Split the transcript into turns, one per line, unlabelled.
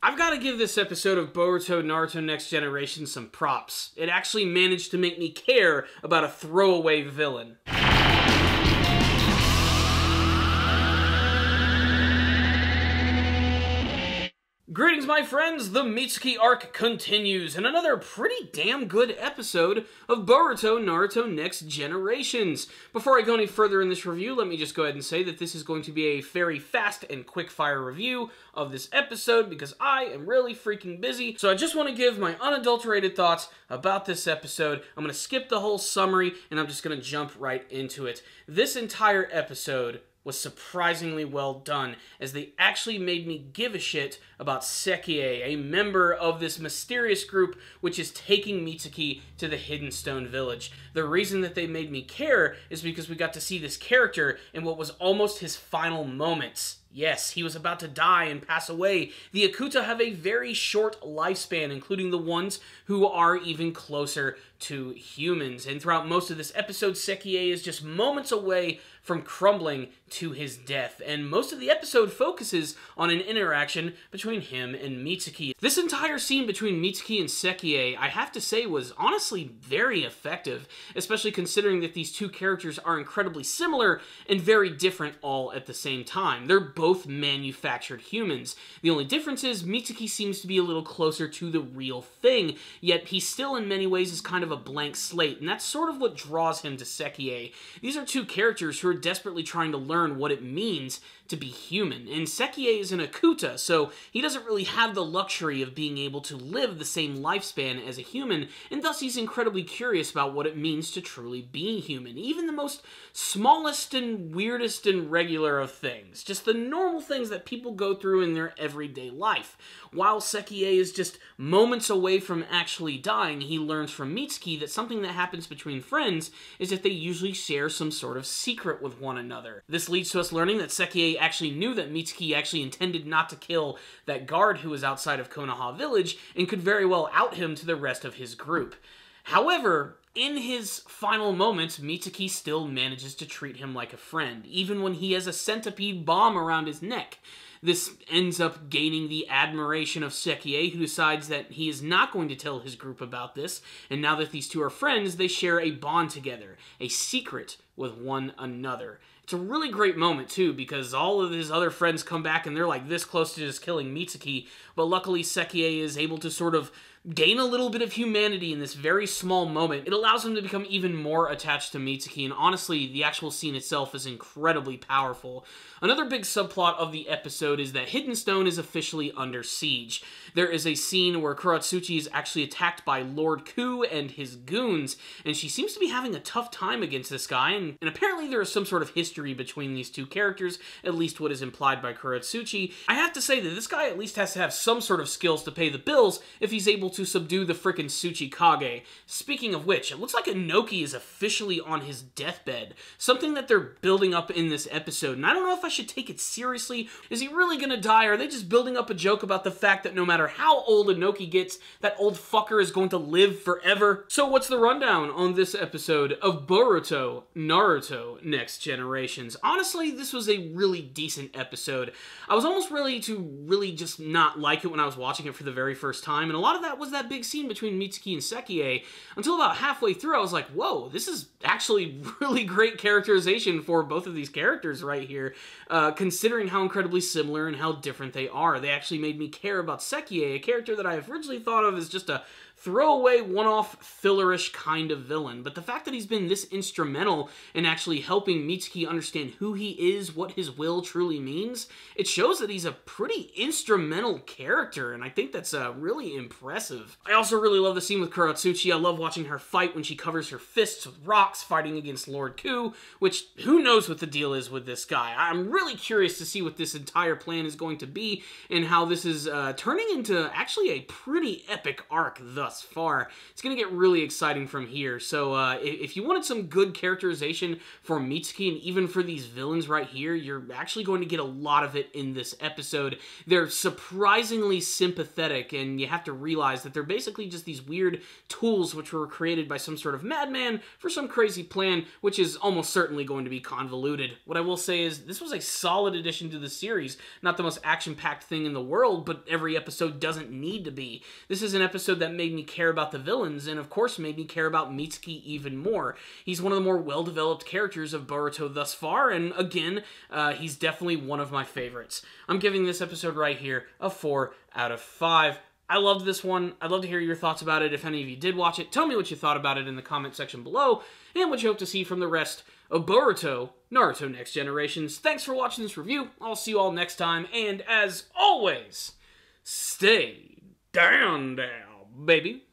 I've got to give this episode of Boruto Naruto Next Generation some props. It actually managed to make me care about a throwaway villain. Greetings, my friends! The Mitsuki arc continues in another pretty damn good episode of Boruto Naruto Next Generations. Before I go any further in this review, let me just go ahead and say that this is going to be a very fast and quick-fire review of this episode because I am really freaking busy. So I just want to give my unadulterated thoughts about this episode. I'm going to skip the whole summary and I'm just going to jump right into it. This entire episode was surprisingly well done, as they actually made me give a shit about Sekie, a member of this mysterious group which is taking Mitsuki to the Hidden Stone Village. The reason that they made me care is because we got to see this character in what was almost his final moments. Yes, he was about to die and pass away. The Akuta have a very short lifespan, including the ones who are even closer to humans. And throughout most of this episode, Sekie is just moments away from crumbling to his death. And most of the episode focuses on an interaction between him and Mitsuki. This entire scene between Mitsuki and Sekie, I have to say, was honestly very effective, especially considering that these two characters are incredibly similar and very different all at the same time. They're both manufactured humans. The only difference is Mitsuki seems to be a little closer to the real thing, yet he still in many ways is kind of a blank slate, and that's sort of what draws him to Sekie. These are two characters who are desperately trying to learn what it means to be human, and Sekie is an Akuta, so he doesn't really have the luxury of being able to live the same lifespan as a human, and thus he's incredibly curious about what it means to truly be human, even the most smallest and weirdest and regular of things, just the normal things that people go through in their everyday life. While Sekie is just moments away from actually dying, he learns from Mitsuki that something that happens between friends is that they usually share some sort of secret with one another. This leads to us learning that Sekie actually knew that Mitsuki actually intended not to kill that guard who was outside of Konoha Village and could very well out him to the rest of his group. However, in his final moments, Mitsuki still manages to treat him like a friend, even when he has a centipede bomb around his neck. This ends up gaining the admiration of Sekie, who decides that he is not going to tell his group about this, and now that these two are friends, they share a bond together, a secret with one another. It's a really great moment, too, because all of his other friends come back and they're like this close to just killing Mitsuki, but luckily Sekie is able to sort of gain a little bit of humanity in this very small moment. It allows him to become even more attached to Mitsuki, and honestly, the actual scene itself is incredibly powerful. Another big subplot of the episode is that Hidden Stone is officially under siege. There is a scene where Kuratsuchi is actually attacked by Lord Ku and his goons, and she seems to be having a tough time against this guy, and apparently there is some sort of history between these two characters, at least what is implied by Kuratsuchi. I have to say that this guy at least has to have some sort of skills to pay the bills if he's able to subdue the frickin' Tsuchikage. Speaking of which, it looks like Inoki is officially on his deathbed, something that they're building up in this episode, and I don't know if I should take it seriously. Is he really gonna die, or are they just building up a joke about the fact that no matter how old Inoki gets, that old fucker is going to live forever? So what's the rundown on this episode of Boruto Naruto Next Generations? Honestly, this was a really decent episode. I was almost ready to just not like it when I was watching it for the very first time, and a lot of that was that big scene between Mitsuki and Sekie. Until about halfway through, I was like, whoa, this is actually really great characterization for both of these characters right here, considering how incredibly similar and how different they are. They actually made me care about Sekie, a character that I originally thought of as just a throwaway, one-off, fillerish kind of villain. But the fact that he's been this instrumental in actually helping Mitsuki understand who he is, what his will truly means, it shows that he's a pretty instrumental character, and I think that's really impressive. I also really love the scene with Kuratsuchi. I love watching her fight when she covers her fists with rocks, fighting against Lord Ku, which, who knows what the deal is with this guy. I'm really curious to see what this entire plan is going to be, and how this is turning into actually a pretty epic arc thus far. It's going to get really exciting from here. So if you wanted some good characterization for Mitsuki and even for these villains right here, you're actually going to get a lot of it in this episode. They're surprisingly sympathetic, and you have to realize that they're basically just these weird tools which were created by some sort of madman for some crazy plan, which is almost certainly going to be convoluted. What I will say is, this was a solid addition to the series. Not the most action-packed thing in the world, but every episode doesn't need to be. This is an episode that made me care about the villains, and of course made me care about Mitsuki even more. He's one of the more well-developed characters of Boruto thus far, and again, he's definitely one of my favorites. I'm giving this episode right here a 4 out of 5. I loved this one. I'd love to hear your thoughts about it. If any of you did watch it, tell me what you thought about it in the comment section below, and what you hope to see from the rest of Boruto, Naruto Next Generations. Thanks for watching this review. I'll see you all next time, and as always, stay down, baby.